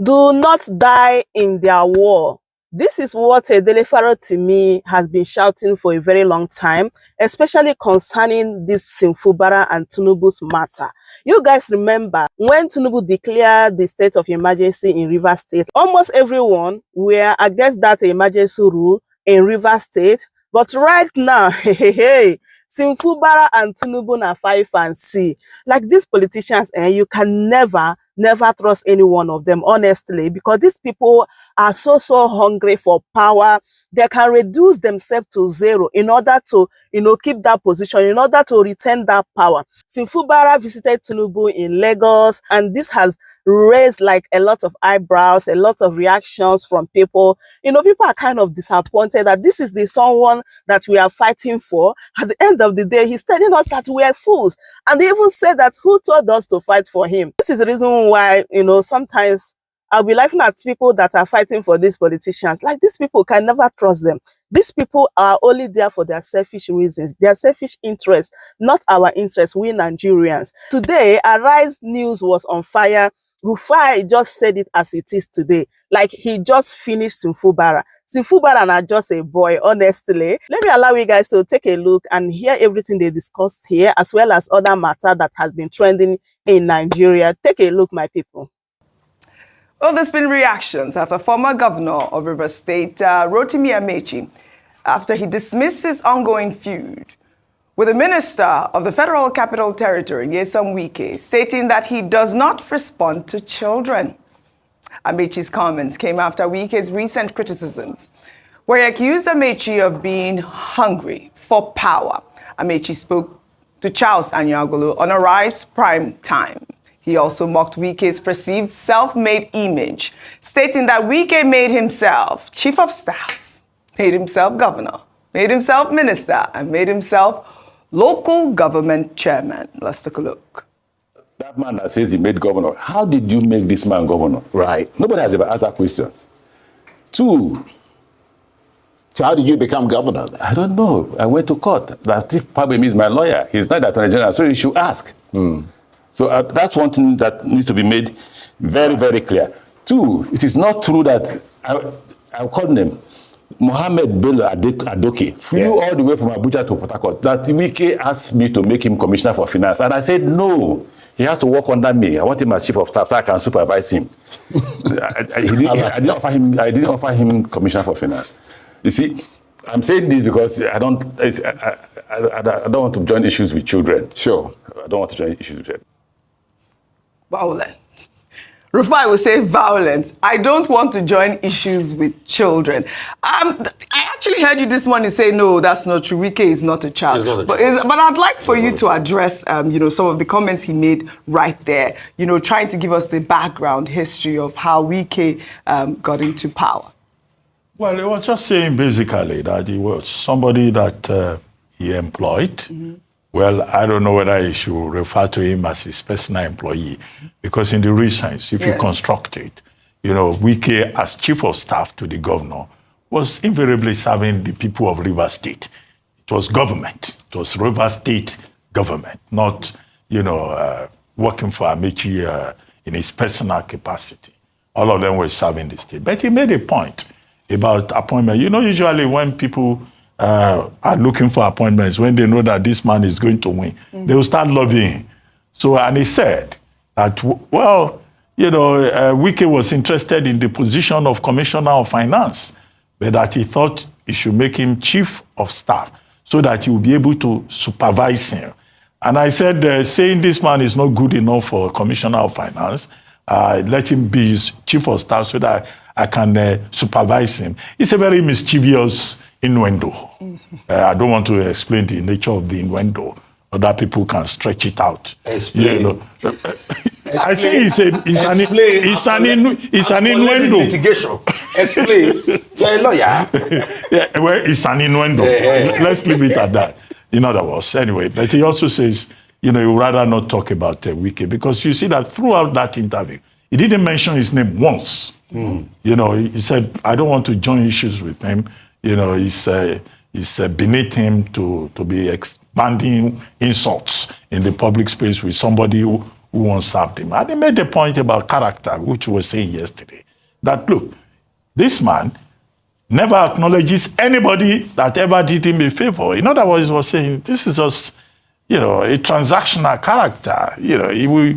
Do not die in their war. This is what Delefaro Timi has been shouting for a very long time, especially concerning this Fubara and Tinubu's matter. You guys remember when Tinubu declared the state of emergency in Rivers State, almost everyone were against that emergency rule in Rivers State. But right now, Fubara and Tinubu na 5 and C. Like these politicians, you can never trust any one of them, honestly, because these people are so hungry for power. They can reduce themselves to zero in order to, keep that position, in order to retain that power. Fubara visited Tinubu in Lagos, and this has raised like a lot of eyebrows, a lot of reactions from people. People are kind of disappointed that this is the someone that we are fighting for. At the end of the day, he's telling us that we are fools. And they even said that who told us to fight for him? This is the reason why, sometimes I'll be laughing at people that are fighting for these politicians. Like, these people can never trust them. These people are only there for their selfish reasons, their selfish interests, not our interests, we Nigerians. Today, Arise News was on fire. Rufai just said it as it is today. Like, he just finished Fubara. Fubara are just a boy, honestly. Let me allow you guys to take a look and hear everything they discussed here, as well as other matter that has been trending in Nigeria. Take a look, my people. Well, there's been reactions after former governor of Rivers State, Rotomi Amaechi, after he dismissed his ongoing feud with the minister of the Federal Capital Territory, Wike, stating that he does not respond to children. Amaechi's comments came after Wike's recent criticisms, where he accused Amaechi of being hungry for power. Amaechi spoke to Charles Anyagolu on Arise Prime Time. He also mocked Wike's perceived self-made image, stating that Wike made himself chief of staff, made himself governor, made himself minister, and made himself local government chairman. Let's take a look. That man that says he made governor, how did you make this man governor? Right. Nobody has ever asked that question. 2, so how did you become governor? I don't know. I went to court. Latif Pabemi is my lawyer. He's not the attorney general, so you should ask. So that's one thing that needs to be made very, very clear. 2, it is not true that I called him Mohammed Bello Adoke, flew all the way from Abuja to Port Harcourt, that Wike asked me to make him commissioner for finance. And I said, no, he has to work under me. I want him as chief of staff so I can supervise him. I didn't offer him commissioner for finance. You see, I'm saying this because I don't want to join issues with children. Sure. I don't want to join issues with children. Violent. Rufai will say violence. I don't want to join issues with children. I actually heard you this morning say, no, that's not true. Wike is not a child. But I'd like for you to address, some of the comments he made right there, trying to give us the background history of how Wike got into power. Well, he was just saying basically that he was somebody that he employed. Well, I don't know whether you should refer to him as his personal employee, because in the real sense, if you construct it, Wike as chief of staff to the governor was invariably serving the people of Rivers State. It was government. It was Rivers State government, not, working for Amaechi in his personal capacity. All of them were serving the state. But he made a point about appointment. Usually when people are looking for appointments, when they know that this man is going to win, they will start lobbying. So, and he said that, Wike was interested in the position of Commissioner of Finance, but that he thought he should make him chief of staff so that he will be able to supervise him. And I said, saying this man is not good enough for Commissioner of Finance, let him be his chief of staff so that I can supervise him. It's a very mischievous innuendo. I don't want to explain the nature of the innuendo. Other people can stretch it out. Explain. I say it's an innuendo. Litigation. Explain. You're a lawyer. Yeah, well, it's an innuendo. Let's leave it at that. In other words, anyway. But he also says, he would rather not talk about Wike, because you see that throughout that interview, he didn't mention his name once. He said, I don't want to join issues with him. It's beneath him to be expanding insults in the public space with somebody who who won't serve him. And he made a point about character, which we were saying yesterday, that look, this man never acknowledges anybody that ever did him a favor. In other words, he was saying, this is just, a transactional character. He will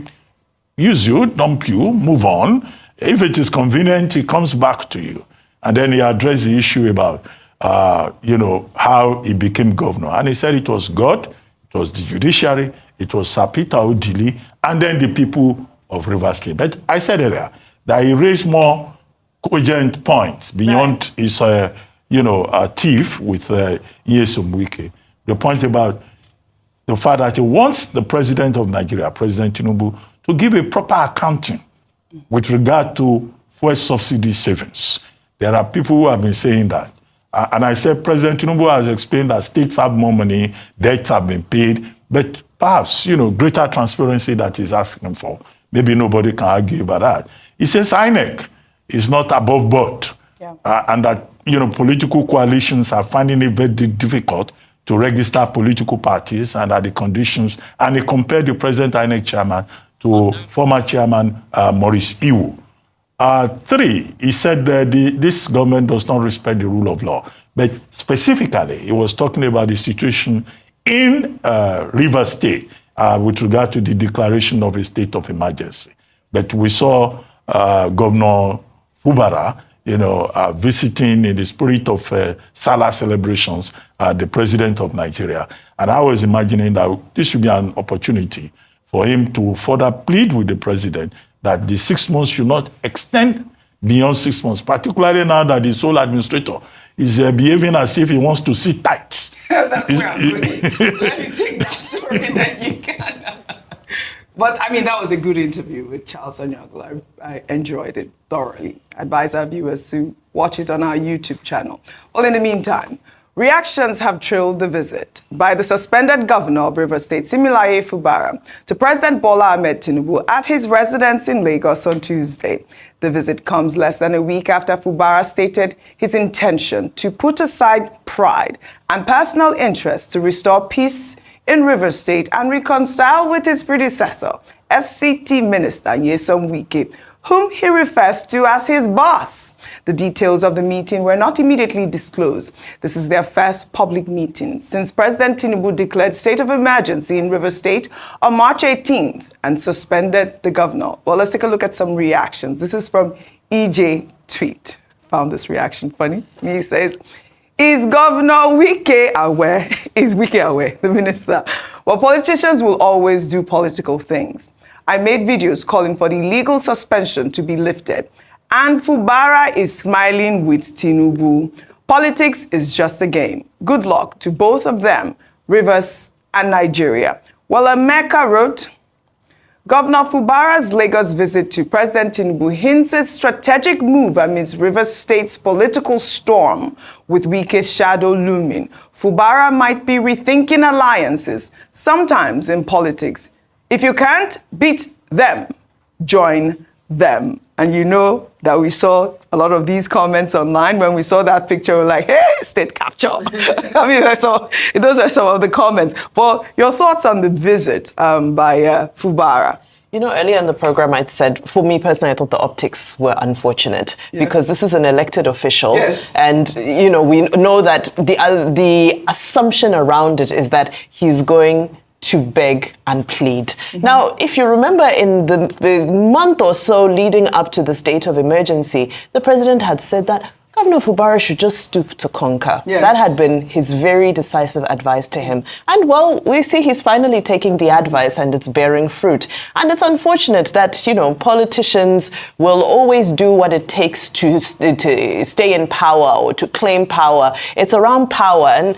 use you, dump you, move on. If it is convenient, he comes back to you. And then he addressed the issue about, how he became governor. And he said it was God, it was the judiciary, it was Sir Peter Odili, and then the people of Rivers State. But I said earlier that he raised more cogent points beyond his, a thief with Nyesom Wike. The point about the fact that he wants the president of Nigeria, President Tinubu, to give a proper accounting with regard to fuel subsidy savings. There are people who have been saying that. And I said President Tinubu has explained that states have more money, debts have been paid, but perhaps, greater transparency that he's asking for. Maybe nobody can argue about that. He says INEC is not above board. Yeah. And that, political coalitions are finding it very difficult to register political parties and at the conditions. And he compared the present INEC chairman to former chairman Maurice Iwu. 3, he said that this government does not respect the rule of law. But specifically, he was talking about the situation in Rivers State with regard to the declaration of a state of emergency. But we saw Governor Fubara, visiting in the spirit of Salah celebrations, the president of Nigeria. And I was imagining that this should be an opportunity for him to further plead with the president that the 6 months should not extend beyond 6 months, particularly now that the sole administrator is behaving as if he wants to sit tight. That's where I'm going. Let me take that story that you can. But, that was a good interview with Charles Onyango. I enjoyed it thoroughly. I advise our viewers to watch it on our YouTube channel. Well, in the meantime, reactions have trailed the visit by the suspended governor of Rivers State, Similaye Fubara, to President Bola Ahmed Tinubu at his residence in Lagos on Tuesday. The visit comes less than a week after Fubara stated his intention to put aside pride and personal interest to restore peace in Rivers State and reconcile with his predecessor, FCT Minister Nyesom Wike, whom he refers to as his boss. The details of the meeting were not immediately disclosed. This is their first public meeting since President Tinubu declared state of emergency in Rivers State on March 18th and suspended the governor. Well, let's take a look at some reactions. This is from EJ Tweet. Found this reaction funny. He says, is Governor Wike aware? Is Wike aware, the minister? Well, politicians will always do political things. I made videos calling for the legal suspension to be lifted. And Fubara is smiling with Tinubu. Politics is just a game. Good luck to both of them, Rivers and Nigeria. Well, Emeka wrote, Governor Fubara's Lagos visit to President Tinubu hints a strategic move amidst Rivers State's political storm, with Wike's shadow looming. Fubara might be rethinking alliances, sometimes in politics. If you can't beat them, join them. And you know that we saw a lot of these comments online. When we saw that picture, we were like, hey, state capture. Those are some of the comments. But your thoughts on the visit by Fubara? Earlier in the program, I said, for me personally, I thought the optics were unfortunate because this is an elected official. Yes. And, we know that the assumption around it is that he's going to beg and plead. Mm-hmm. Now, if you remember in the month or so leading up to the state of emergency, the president had said that Governor Fubara should just stoop to conquer. Yes. That had been his very decisive advice to him. And well, we see he's finally taking the advice and it's bearing fruit. And it's unfortunate that, politicians will always do what it takes to stay in power or to claim power. It's around power. And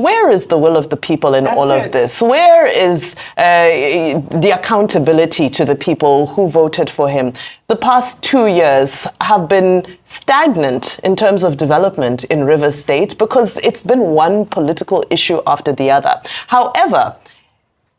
where is the will of the people in all of this? Where is the accountability to the people who voted for him? The past 2 years have been stagnant in terms of development in Rivers State because it's been one political issue after the other. However,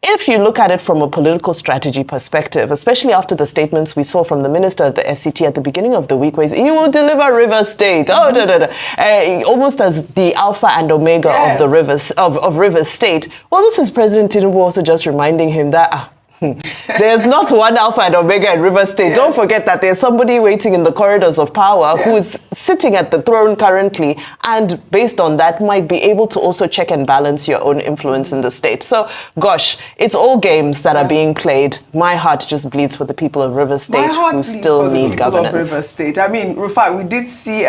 if you look at it from a political strategy perspective, especially after the statements we saw from the minister of the FCT at the beginning of the week, where he will deliver Rivers State, almost as the alpha and omega of the Rivers State. Well, this is President Tinubu also just reminding him that There's not one Alpha and Omega in River State. Yes. Don't forget that there's somebody waiting in the corridors of power who is sitting at the throne currently, and based on that might be able to also check and balance your own influence in the state. So, gosh, it's all games that are being played. My heart just bleeds for the people of River State who still need governance. River State. I mean, Rufai, we did see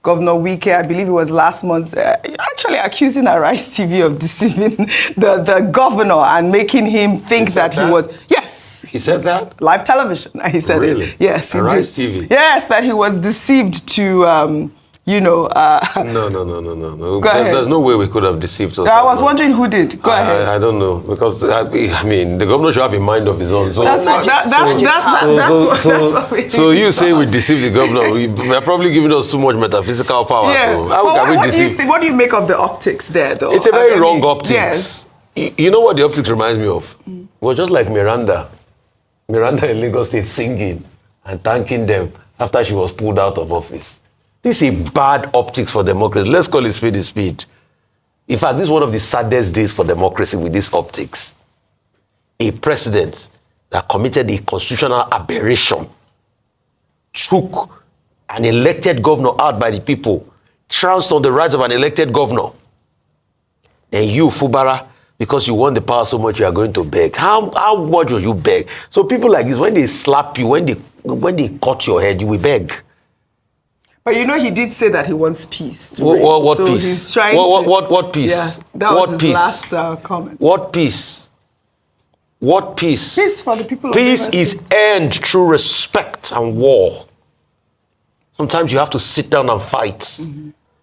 Governor Wike, I believe it was last month, actually accusing Arise TV of deceiving the governor and making him think that he was... Yes. He said that? Live television. He said Really? it. Yes, he Arise did. TV? Yes, that he was deceived to... No. Go ahead. There's no way we could have deceived us. I was wondering who did. Go ahead. I don't know, because I mean, the governor should have a mind of his own. So That's what we so you say we deceived the governor? We're probably giving us too much metaphysical power. Yeah. So how can we deceive? What do you make of the optics there, though? It's a very wrong optics. Yes. You know what the optics reminds me of? It was just like Miranda in Lagos State singing and thanking them after she was pulled out of office. This is a bad optics for democracy. Let's call it speed is speed. In fact, this is one of the saddest days for democracy with this optics. A president that committed a constitutional aberration took an elected governor out by the people, trounced on the rights of an elected governor. And you, Fubara, because you want the power so much, you are going to beg. How much will you beg? So people like this, when they slap you, when they cut your head, you will beg. But you know, he did say that he wants peace. What so peace? He's trying what peace? Yeah, that what was his peace? last comment. What peace? What peace? Peace for the people of Peace River is State. earned through respect and war. Sometimes you have to sit down and fight.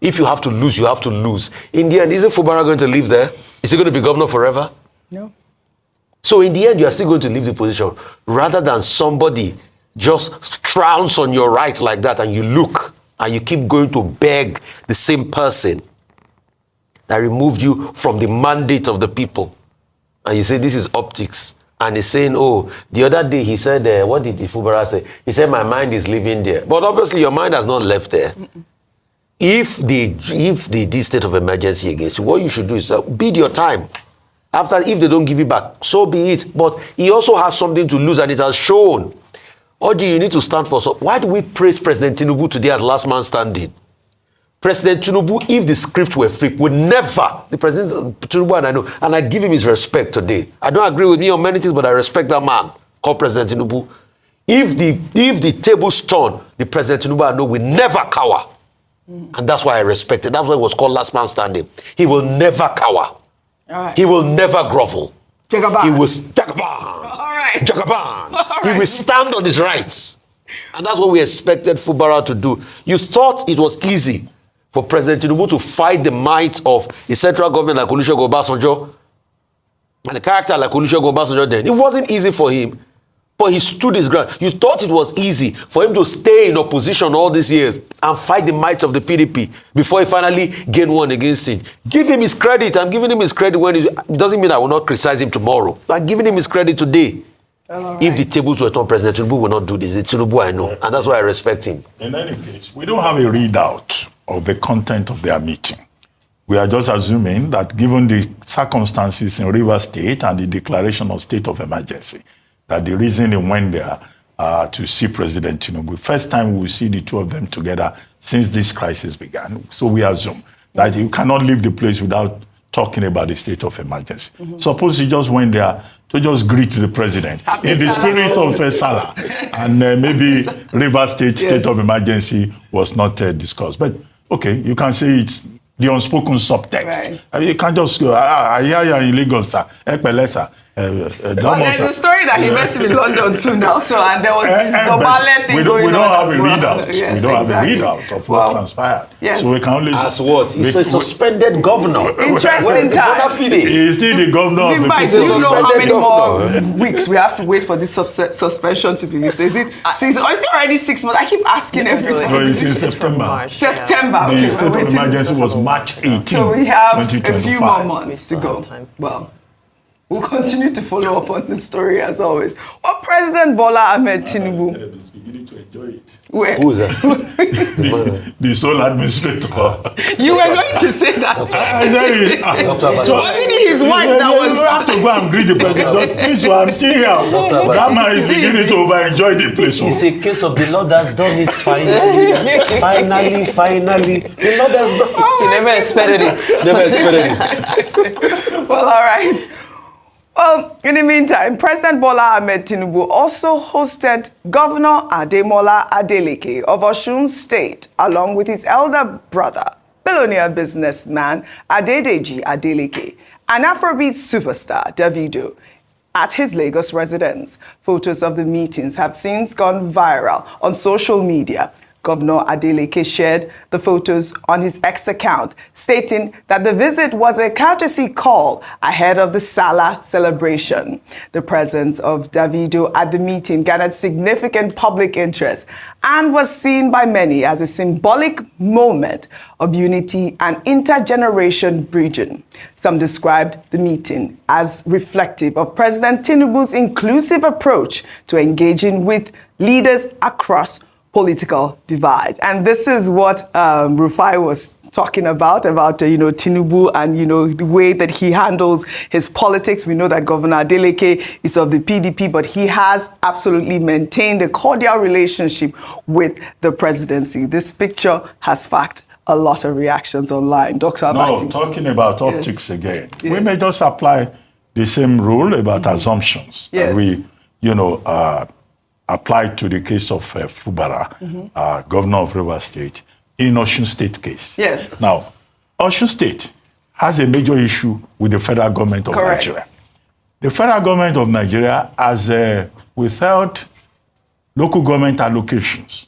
If you have to lose, you have to lose. In the end, isn't Fubara going to live there? Is he going to be governor forever? No. So in the end, you are still going to leave the position rather than somebody just trounce on your right like that and you look and you keep going to beg the same person that removed you from the mandate of the people. And you say, this is optics. And he's saying, oh, the other day he said, what did the Fubara say? He said, my mind is living there. But obviously your mind has not left there. If they did state of emergency against you, what you should do is bid your time. After, if they don't give you back, so be it. But he also has something to lose, and it has shown. Oji, you need to stand for. So why do we praise President Tinubu today as last man standing? President Tinubu, if the script were flipped, would never, the President Tinubu, and I know, and I give him his respect today. I don't agree with me on many things, but I respect that man called President Tinubu. If the tables turn, the President Tinubu, I know, will never cower. And that's why I respect it. That's why it was called last man standing. He will never cower. Right. He will never grovel. Jagaban. He will Jagaban. All right. Jagaban. All He right. will stand on his rights. And that's what we expected Fubara to do. You thought it was easy for President Tinubu to fight the might of the central government like Olusegun Obasanjo and the character like Olusegun Obasanjo then. It wasn't easy for him, but he stood his ground. You thought it was easy for him to stay in opposition all these years and fight the might of the PDP before he finally gained one against it. Give him his credit. I'm giving him his credit when it doesn't mean I will not criticize him tomorrow. I'm giving him his credit today. Right. If the tables were turned, President Tinubu will not do this. It's Tinubu I know, and that's why I respect him. In any case, we don't have a readout of the content of their meeting. We are just assuming that given the circumstances in River State and the declaration of state of emergency, that the reason they went there to see President Tinubu, first time we will see the two of them together since this crisis began. So we assume that you cannot leave the place without talking about the state of emergency. Suppose he just went there to just greet the president in the spirit of Salah, and maybe River state of emergency was not discussed. But okay, you can say it's the unspoken subtext. Right. I mean, you can't just go, I hear you're in Lagos, sir. Well, there's a story that he met him in London too now. So, and there was this Dobale thing going on. We don't have a well. readout. Yes, we don't exactly. have a readout of what transpired. Yes. So we can only... As what? He's a suspended governor. Interesting Where is the times. bona fide? He is still the governor of the Mike, do people. you know how suspended many more governor. weeks we have to wait for this suspension to be lifted? Is it 6? Or is it already 6 months? I keep asking every time. No, it's in It's from September. March, September. The Okay, state we're of waiting. emergency was March 18, So we have a 2025. few more months to still go. have time. Well, we'll continue to follow up on the story as always. Well, President Bola Ahmed Tinubu. It's beginning to enjoy it. Where? Who is that? The sole administrator. You were going to say that. I said it. Wasn't it his wife that You was... have to go and greet the president. Please, I'm still here. That man is beginning to over-enjoy the place. It's a case of the Lord has done it finally. Finally. The Lord has done it. You never expected it. Never expected it. Well, all right. Well, in the meantime, President Bola Ahmed Tinubu also hosted Governor Ademola Adeleke of Osun State, along with his elder brother, billionaire businessman Adedeji Adeleke, and Afrobeat superstar Davido, at his Lagos residence. Photos of the meetings have since gone viral on social media. Governor Adeleke shared the photos on his X account, stating that the visit was a courtesy call ahead of the Salah celebration. The presence of Davido at the meeting garnered significant public interest and was seen by many as a symbolic moment of unity and intergeneration bridging. Some described the meeting as reflective of President Tinubu's inclusive approach to engaging with leaders across political divide. And this is what Rufai was talking about Tinubu and, the way that he handles his politics. We know that Governor Adeleke is of the PDP, but he has absolutely maintained a cordial relationship with the presidency. This picture has sparked a lot of reactions online. Dr. Amaechi. No, talking about optics again. Yes. We may just apply the same rule about assumptions that we, applied to the case of Fubara, governor of Rivers State, in Osun State case. Yes. Now, Osun State has a major issue with the federal government of Nigeria. The federal government of Nigeria has withheld local government allocations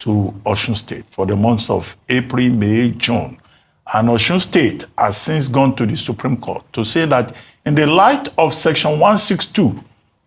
to Osun State for the months of April, May, June. And Osun State has since gone to the Supreme Court to say that in the light of Section 162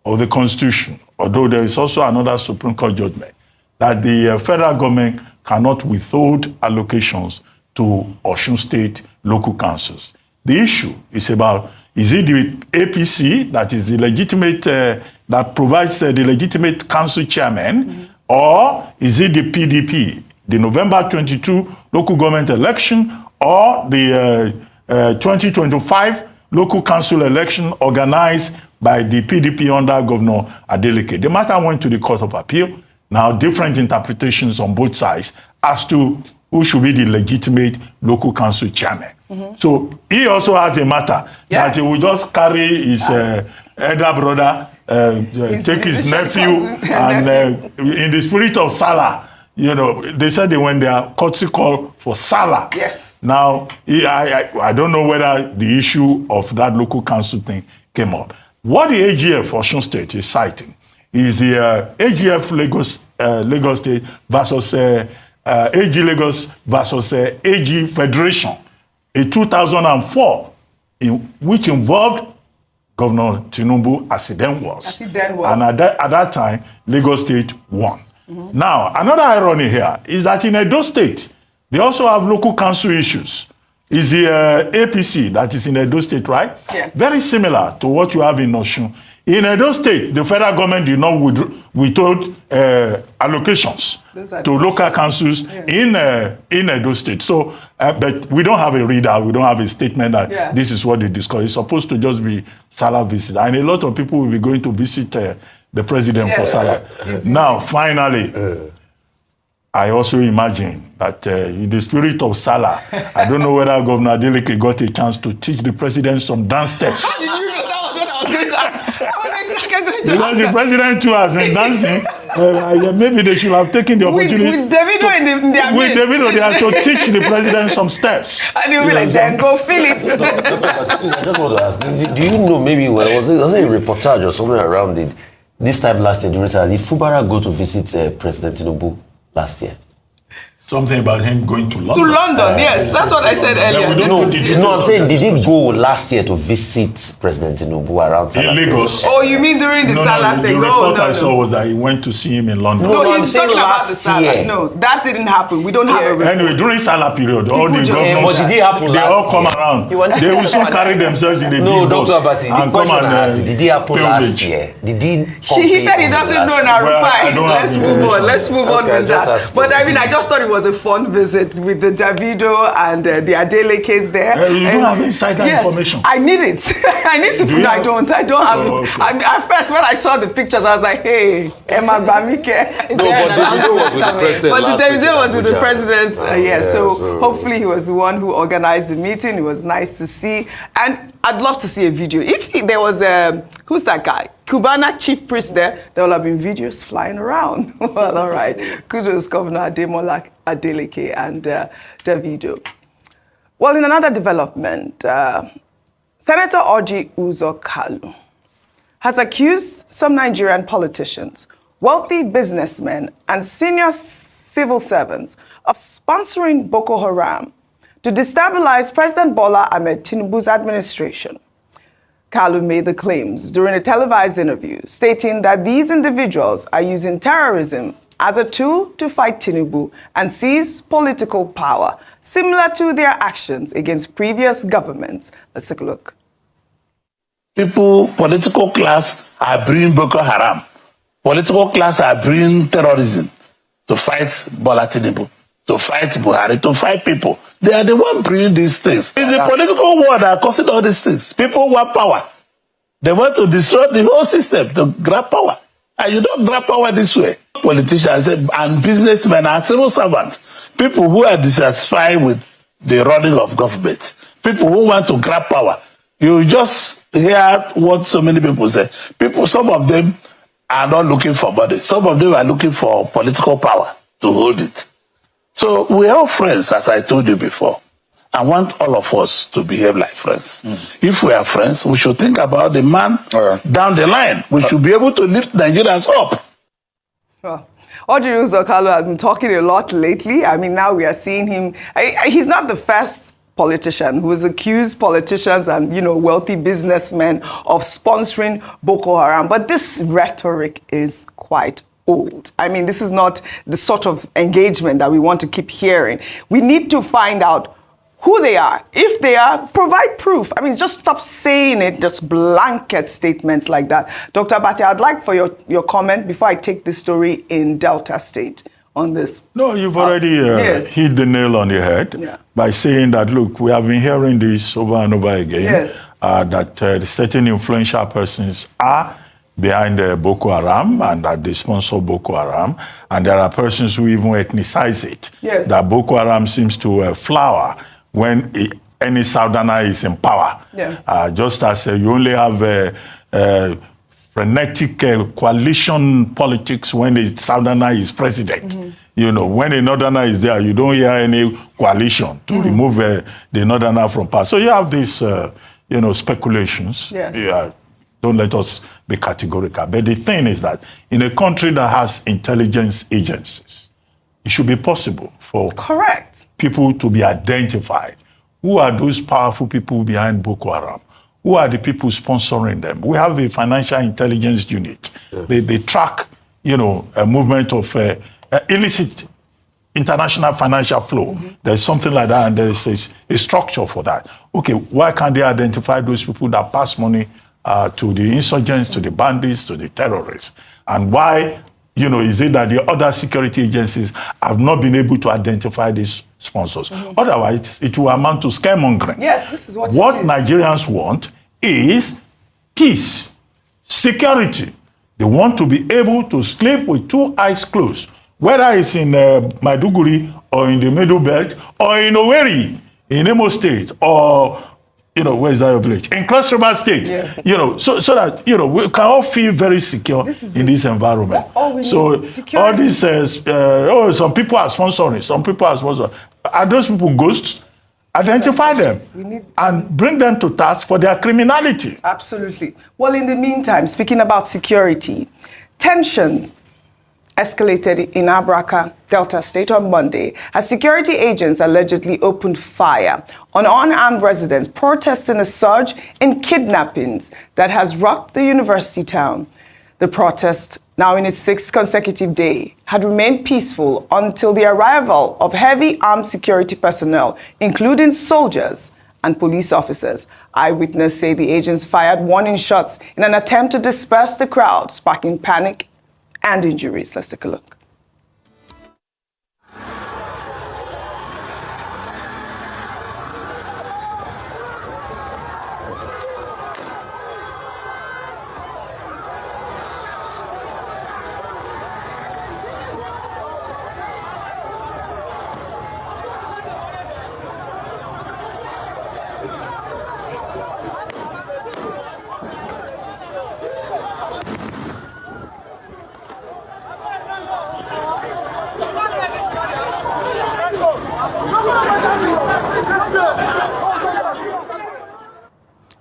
of the Constitution, although there is also another Supreme Court judgment, that the federal government cannot withhold allocations to Osun State local councils. The issue is about, is it the APC that is the legitimate, that provides the legitimate council chairman, or is it the PDP, the November 22 local government election, or the 2025 local council election organized by the PDP under Governor Adeleke? The matter went to the Court of Appeal. Now, different interpretations on both sides as to who should be the legitimate local council chairman. So he also has a matter that he will just carry his elder brother, take his nephew, and in the spirit of Salah, they said they went there, courtesy call for Salah. Yes. Now, I don't know whether the issue of that local council thing came up. What the AGF Osun State is citing is the AGF Lagos State versus AG Lagos versus AG Federation in 2004, which involved Governor Tinubu as he then was. And at that time, Lagos State won. Now, another irony here is that in Edo State, they also have local council issues. Is the APC that is in Edo State, right? Yeah. Very similar to what you have in Osun. In Edo State, the federal government did not withhold allocations to local councils in Edo State. So, but we don't have a readout, we don't have a statement that this is what they discuss. It's supposed to just be Salah visit. And a lot of people will be going to visit the president for Salah. Now, finally, I also imagine that in the spirit of Salah, I don't know whether Governor Adeleke got a chance to teach the president some dance steps. How did you know? That was what I was going to ask. I was exactly going to Because the president too has been dancing. Maybe they should have taken the opportunity. With Davido in their With Davido, they have to teach the president some steps. And you'll be like, then go feel it. I just want to ask, do you know maybe, was it a reportage or something around it? This time last year, did Fubara go to visit President Tinubu last year? Something about him going to London. To London, yes. That's what I said earlier. I'm saying, did he go last year to visit President Tinubu around in Lagos? Oh, you mean during the Salah thing? The report I saw was that he went to see him in London. No, he's talking about the Salah. No, that didn't happen. We don't have a report. Anyway, during Salah period, all the governors, but did it happen they all come around. They will soon carry themselves in the big bus and come and did it happen last year? Did he? He said he doesn't know now, Rufai. Let's move on with that. But I mean, I just thought it was a fun visit with the Davido and the Adelekes there. You don't have insider information. I need it. I need to put. I don't have it. Okay. At first, when I saw the pictures, I was like, "Hey, Emma Bamike." No, but Davido was with the president. But the Davido was with the president. So hopefully he was the one who organized the meeting. It was nice to see, and I'd love to see a video. If there was who's that guy? Cubana chief priest there will have been videos flying around. Well, all right. Kudos, Governor Ademola Adeleke and Davido. Well, in another development, Senator Orji Uzor Kalu has accused some Nigerian politicians, wealthy businessmen, and senior civil servants of sponsoring Boko Haram to destabilize President Bola Ahmed Tinubu's administration. Kalu made the claims during a televised interview, stating that these individuals are using terrorism as a tool to fight Tinubu and seize political power, similar to their actions against previous governments. Let's take a look. Political class are bringing Boko Haram. Political class are bringing terrorism to fight Bola Tinubu, to fight Buhari, to fight people. They are the one bringing these things. It's the political war that causing all these things. People want power. They want to destroy the whole system to grab power. And you don't grab power this way. Politicians and businessmen and civil servants, people who are dissatisfied with the running of government, people who want to grab power. You just hear what so many people say. Some of them are not looking for money. Some of them are looking for political power to hold it. So we are all friends, as I told you before. I want all of us to behave like friends. If we are friends, we should think about the man down the line. We should be able to lift Nigerians up. Orji Uzor Kalu has been talking a lot lately. I mean, now we are seeing him. He's not the first politician who has accused politicians and, wealthy businessmen of sponsoring Boko Haram. But this rhetoric is quite old. I mean, this is not the sort of engagement that we want to keep hearing. We need to find out who they are. If they are, provide proof. I mean, just stop saying it, just blanket statements like that. Dr. Abati, I'd like for your comment before I take this story in Delta State on this. No, you've already hit the nail on the head by saying that, look, we have been hearing this over and over again, that certain influential persons are behind Boko Haram and that they sponsor Boko Haram. And there are persons who even ethnicize it. Yes. That Boko Haram seems to flower when any Southerner is in power. Yeah. Just as you only have frenetic coalition politics when the Southerner is president. When a Northerner is there, you don't hear any coalition to remove the Northerner from power. So you have these, speculations. Yes. Don't let us be categorical. But the thing is that in a country that has intelligence agencies, it should be possible for people to be identified. Who are those powerful people behind Boko Haram? Who are the people sponsoring them? We have the Financial Intelligence Unit. They track, a movement of illicit international financial flow. There's something like that, and there's a structure for that. Okay, why can't they identify those people that pass money to the insurgents, to the bandits, to the terrorists? And why, is it that the other security agencies have not been able to identify these sponsors? Otherwise, it will amount to scaremongering. Yes, this is what Nigerians want is peace, security. They want to be able to sleep with two eyes closed, whether it's in Maiduguri or in the Middle Belt or in Owerri, in Imo State, or where's that village? In Cross River State, so that, we can all feel very secure in this environment. That's all we need. So all this, some people are sponsoring, some people are sponsoring. Are those people ghosts? Identify them and bring them to task for their criminality. Absolutely. Well, in the meantime, speaking about security, tensions escalated in Abraka, Delta State on Monday as security agents allegedly opened fire on unarmed residents protesting a surge in kidnappings that has rocked the university town. The protest, now in its sixth consecutive day, had remained peaceful until the arrival of heavy armed security personnel, including soldiers and police officers. Eyewitnesses say the agents fired warning shots in an attempt to disperse the crowd, sparking panic and injuries. Let's take a look.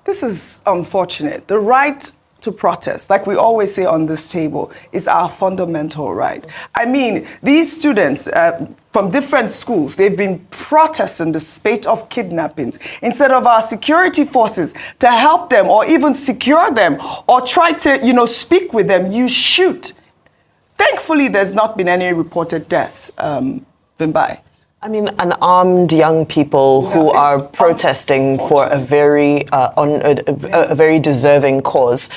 This is unfortunate. The right to protest, like we always say on this table, is our fundamental right. I mean, these students from different schools, they've been protesting the spate of kidnappings. Instead of our security forces to help them or even secure them or try to, speak with them, you shoot. Thankfully, there's not been any reported deaths, Vimbai. I mean, unarmed young people who are protesting for a very deserving cause.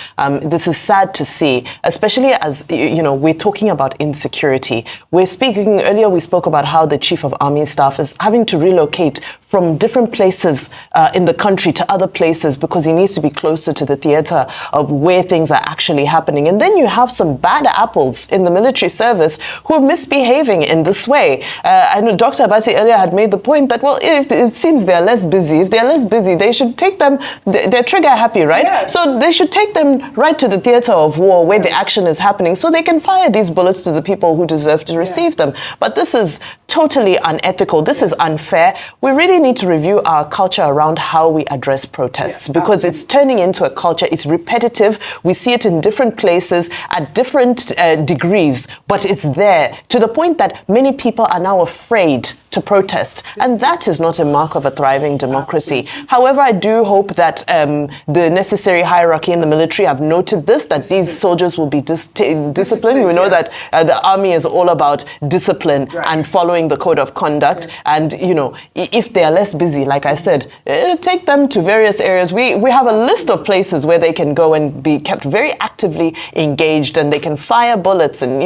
This is sad to see, especially as, we're talking about insecurity. We spoke about how the Chief of Army Staff is having to relocate from different places in the country to other places because he needs to be closer to the theater of where things are actually happening. And then you have some bad apples in the military service who are misbehaving in this way. I know Dr. Abasi earlier had made the point that, well, if it seems they're less busy. If they're less busy, they should take them, they're trigger happy, right? Yes. So they should take them right to the theater of war where the action is happening so they can fire these bullets to the people who deserve to receive them. But this is totally unethical. This is unfair. We really need to review our culture around how we address protests because it's turning into a culture. It's repetitive. We see it in different places at different degrees, but it's there to the point that many people are now afraid to protest. And that is not a mark of a thriving democracy. However, I do hope that the necessary hierarchy in the military have noted this, that these soldiers will be disciplined. We know that the army is all about discipline and following the code of conduct. And, if they are less busy, like I said, take them to various areas. We have a list of places where they can go and be kept very actively engaged and they can fire bullets and,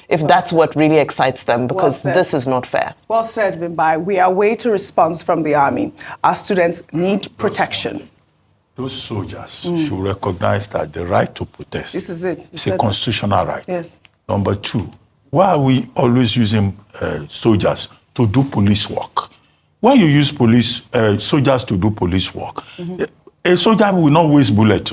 if that's what really excites them, because this is not fair. Well said, Vimbai. We are waiting response from the army. Our students need protection. Those soldiers should recognize that the right to protest is a constitutional right. Yes. Number two, why are we always using soldiers to do police work? When you use soldiers to do police work, a soldier will not waste bullets.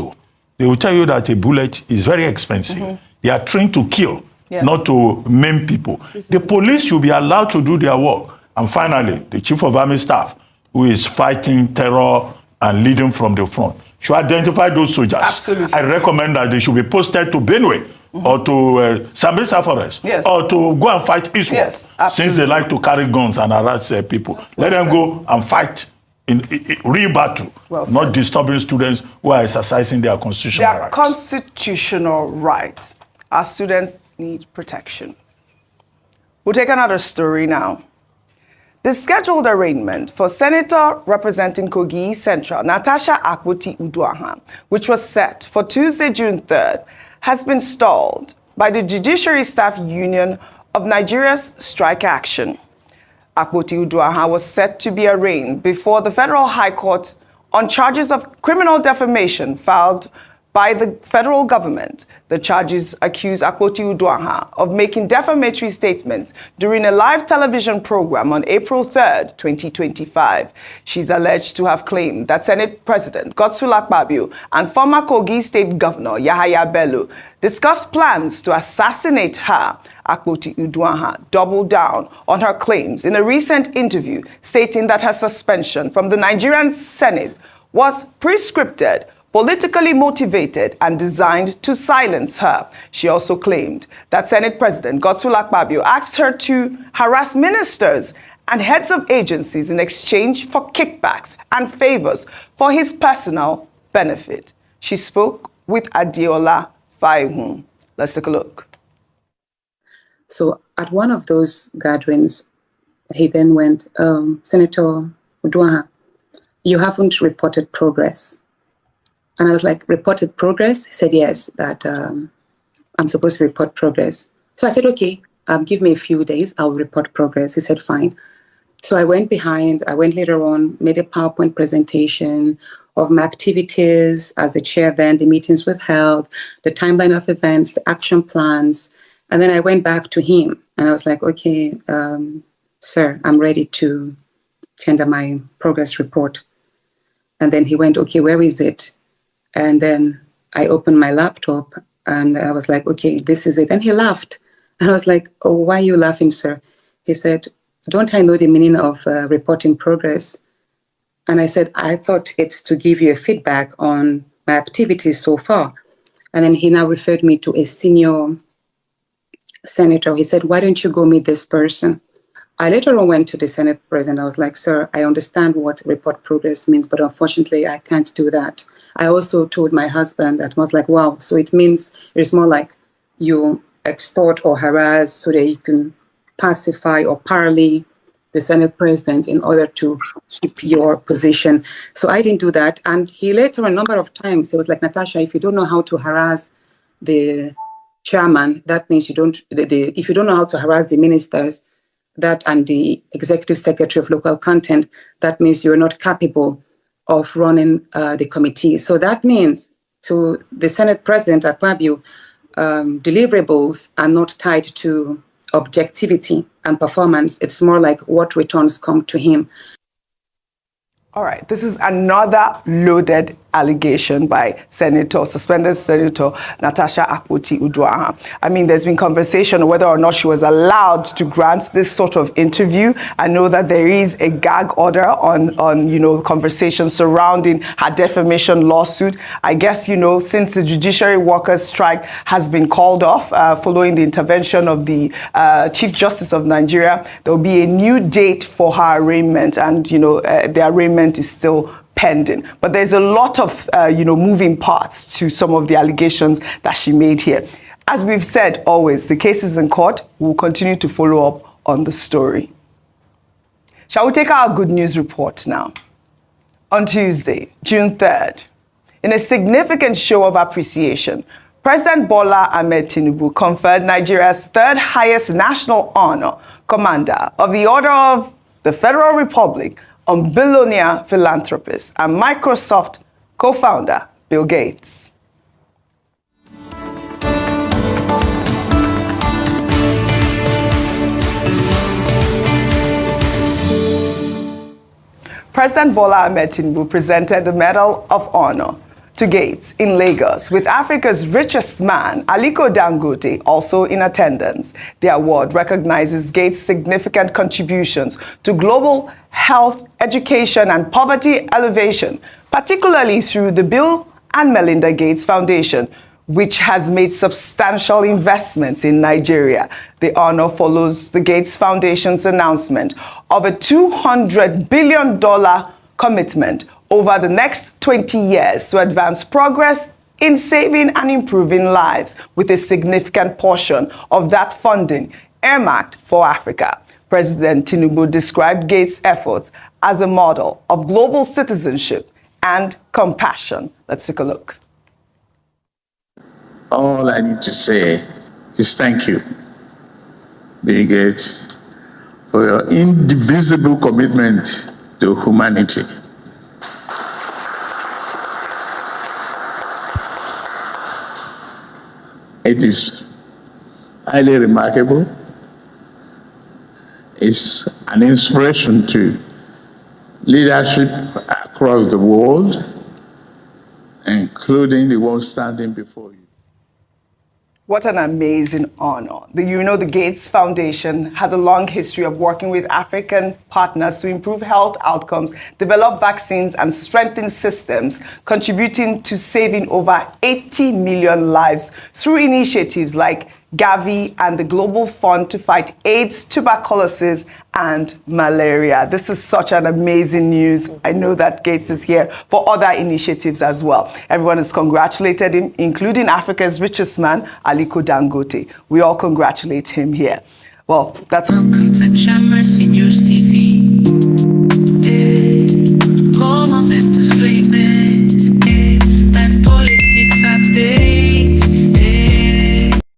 They will tell you that a bullet is very expensive. They are trained to kill, not to maim people. The police should be allowed to do their work. And finally, the Chief of Army Staff, who is fighting terror and leading from the front, should identify those soldiers. Absolutely. I recommend that they should be posted to Benue or to Sambisa Forest or to go and fight eastward, since they like to carry guns and harass people. Let them go and fight in real battle, not disturbing students who are exercising their constitutional rights. Constitutional rights. Our students need protection. We'll take another story now. The scheduled arraignment for Senator representing Kogi Central, Natasha Akpoti-Uduaghan, which was set for Tuesday, June 3rd, has been stalled by the Judiciary Staff Union of Nigeria's Strike Action. Akpoti-Uduaghan was set to be arraigned before the Federal High Court on charges of criminal defamation filed by the federal government. The charges accuse Akpoti-Uduaghan of making defamatory statements during a live television program on April 3rd, 2025. She's alleged to have claimed that Senate President Godswill Akpabio and former Kogi State Governor Yahaya Bello discussed plans to assassinate her. Akpoti-Uduaghan doubled down on her claims in a recent interview, stating that her suspension from the Nigerian Senate was prescripted politically motivated and designed to silence her. She also claimed that Senate President Godswill Akpabio asked her to harass ministers and heads of agencies in exchange for kickbacks and favors for his personal benefit. She spoke with Adeola Faihun. Let's take a look. So at one of those gatherings, he then went, Senator Uduaha, you haven't reported progress. And I was like, reported progress? He said, yes, that I'm supposed to report progress. So I said, okay, give me a few days, I'll report progress. He said, fine. So I went later on, made a PowerPoint presentation of my activities as the chair then, the meetings we've held, the timeline of events, the action plans. And then I went back to him and I was like, okay, sir, I'm ready to tender my progress report. And then he went, okay, where is it? And then I opened my laptop and I was like, okay, this is it. And he laughed. And I was like, oh, why are you laughing, sir? He said, don't I know the meaning of reporting progress? And I said, I thought it's to give you a feedback on my activities so far. And then he now referred me to a senior senator. He said, why don't you go meet this person? I later on went to the Senate president. I was like, sir, I understand what report progress means, but unfortunately, I can't do that. I also told my husband that I was like, wow, so it means it's more like you extort or harass so that you can pacify or parley the Senate president in order to keep your position. So I didn't do that. And he later, a number of times, he was like, Natasha, if you don't know how to harass the chairman, that means you don't, if you don't know how to harass the ministers, that and the executive secretary of local content, that means you're not capable of running the committee. So that means to the Senate President Akpabio, deliverables are not tied to objectivity and performance. It's more like what returns come to him. All right, this is another loaded allegation by suspended Senator Natasha Akpoti-Uduaghan. I mean, there's been conversation whether or not she was allowed to grant this sort of interview. I know that there is a gag order on conversations surrounding her defamation lawsuit. I guess, since the judiciary workers' strike has been called off following the intervention of the Chief Justice of Nigeria, there will be a new date for her arraignment, and, the arraignment is still pending. But there's a lot of, moving parts to some of the allegations that she made here. As we've said always, the case is in court. We'll continue to follow up on the story. Shall we take our good news report now? On Tuesday, June 3rd, in a significant show of appreciation, President Bola Ahmed Tinubu conferred Nigeria's third highest national honor, Commander of the Order of the Federal Republic, on billionaire philanthropist and Microsoft co-founder Bill Gates. President Bola Ahmed Tinubu presented the Medal of Honor to Gates in Lagos, with Africa's richest man, Aliko Dangote, also in attendance. The award recognizes Gates' significant contributions to global health, education, and poverty elevation, particularly through the Bill and Melinda Gates Foundation, which has made substantial investments in Nigeria. The honor follows the Gates Foundation's announcement of a $200 billion commitment over the next 20 years to advance progress in saving and improving lives, with a significant portion of that funding earmarked for Africa. President Tinubu described Gates' efforts as a model of global citizenship and compassion. Let's take a look. All I need to say is thank you, Bill Gates, for your indivisible commitment to humanity. It is highly remarkable. It's an inspiration to leadership across the world, including the one standing before you. What an amazing honor. The Gates Foundation has a long history of working with African partners to improve health outcomes, develop vaccines, and strengthen systems, contributing to saving over 80 million lives through initiatives like Gavi and the Global Fund to fight AIDS, tuberculosis, and malaria. This is such an amazing news. I know that Gates is here for other initiatives as well. Everyone has congratulated him, including Africa's richest man, Aliko Dangote. We all congratulate him here. Well, that's... Welcome to Shamrasi.